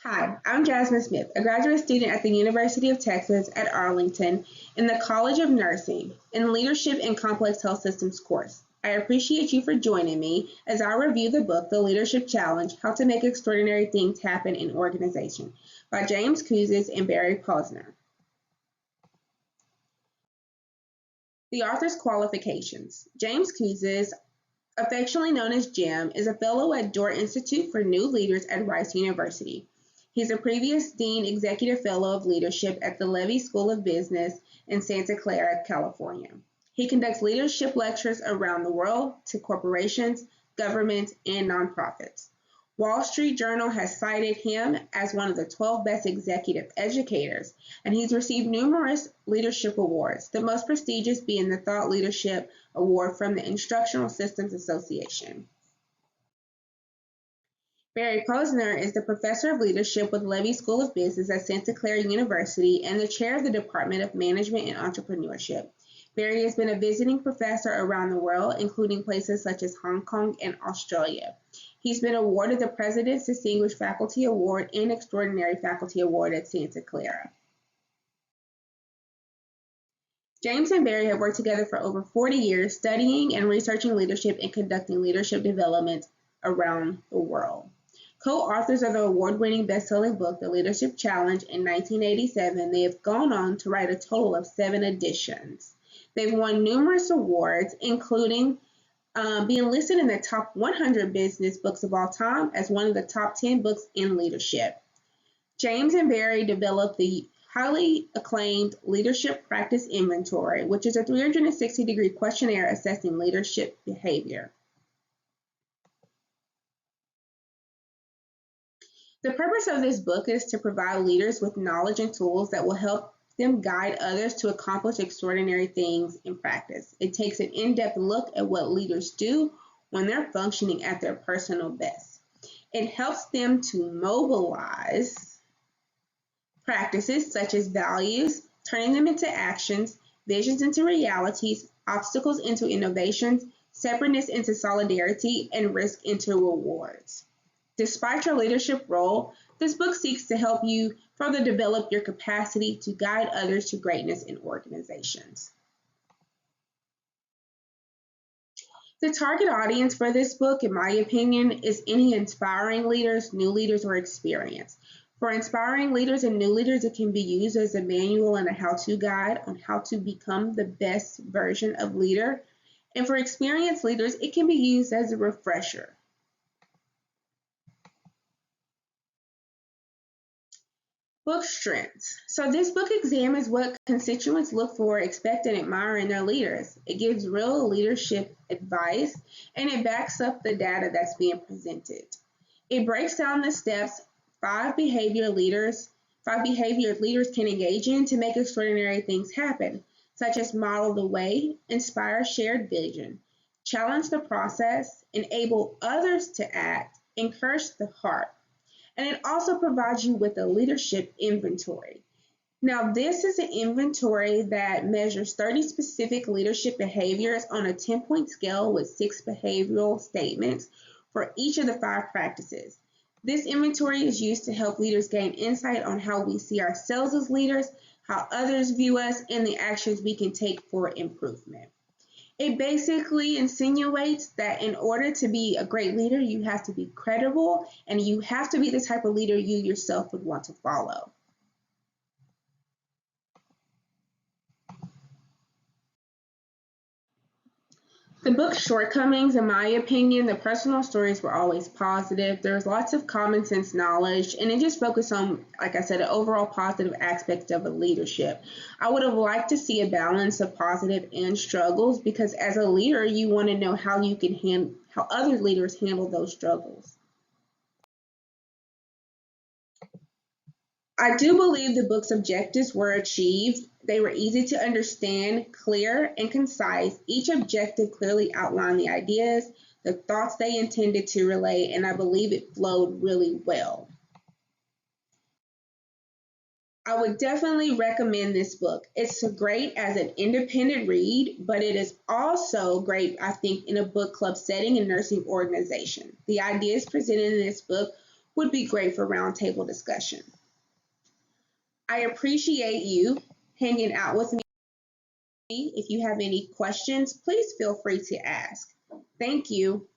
Hi, I'm Jasmine Smith, a graduate student at the University of Texas at Arlington in the College of Nursing in Leadership in Complex Health Systems course. I appreciate you for joining me as I review the book, The Leadership Challenge: How to Make Extraordinary Things Happen in Organization by James Kouzes and Barry Posner. The author's qualifications. James Kouzes, affectionately known as Jim, is a fellow at Dorr Institute for New Leaders at Rice University. He's a previous Dean Executive Fellow of Leadership at the Levy School of Business in Santa Clara, California. He conducts leadership lectures around the world to corporations, governments, and nonprofits. Wall Street Journal has cited him as one of the 12 best executive educators, and he's received numerous leadership awards, the most prestigious being the Thought Leadership Award from the Instructional Systems Association. Barry Posner is the professor of leadership with Levy School of Business at Santa Clara University and the chair of the Department of Management and Entrepreneurship. Barry has been a visiting professor around the world, including places such as Hong Kong and Australia. He's been awarded the President's Distinguished Faculty Award and Extraordinary Faculty Award at Santa Clara. James and Barry have worked together for over 40 years, studying and researching leadership and conducting leadership development around the world. Co-authors of the award-winning best-selling book, The Leadership Challenge, in 1987, they have gone on to write a total of 7 editions. They've won numerous awards, including being listed in the top 100 business books of all time as one of the top 10 books in leadership. James and Barry developed the highly acclaimed Leadership Practice Inventory, which is a 360-degree questionnaire assessing leadership behavior. The purpose of this book is to provide leaders with knowledge and tools that will help them guide others to accomplish extraordinary things in practice. It takes an in-depth look at what leaders do when they're functioning at their personal best. It helps them to mobilize practices such as values, turning them into actions, visions into realities, obstacles into innovations, separateness into solidarity, and risk into rewards. Despite your leadership role, this book seeks to help you further develop your capacity to guide others to greatness in organizations. The target audience for this book, in my opinion, is any inspiring leaders, new leaders, or experienced. For inspiring leaders and new leaders, it can be used as a manual and a how-to guide on how to become the best version of leader. And for experienced leaders, it can be used as a refresher. Book strengths. So this book examines what constituents look for, expect, and admire in their leaders. It gives real leadership advice, and it backs up the data that's being presented. It breaks down the steps five behavior leaders can engage in to make extraordinary things happen, such as model the way, inspire shared vision, challenge the process, enable others to act, encourage the heart. And it also provides you with a leadership inventory. Now, this is an inventory that measures 30 specific leadership behaviors on a 10-point scale with 6 behavioral statements for each of the 5 practices. This inventory is used to help leaders gain insight on how we see ourselves as leaders, how others view us, and the actions we can take for improvement. It basically insinuates that in order to be a great leader, you have to be credible and you have to be the type of leader you yourself would want to follow. The book's shortcomings, in my opinion, the personal stories were always positive. There's lots of common sense knowledge, and it just focused on, like I said, an overall positive aspect of a leadership. I would have liked to see a balance of positive and struggles because as a leader, you want to know how you can how other leaders handle those struggles. I do believe the book's objectives were achieved. They were easy to understand, clear, and concise. Each objective clearly outlined the ideas, the thoughts they intended to relay, and I believe it flowed really well. I would definitely recommend this book. It's great as an independent read, but it is also great, I think, in a book club setting and nursing organization. The ideas presented in this book would be great for roundtable discussion. I appreciate you hanging out with me. If you have any questions, please feel free to ask. Thank you.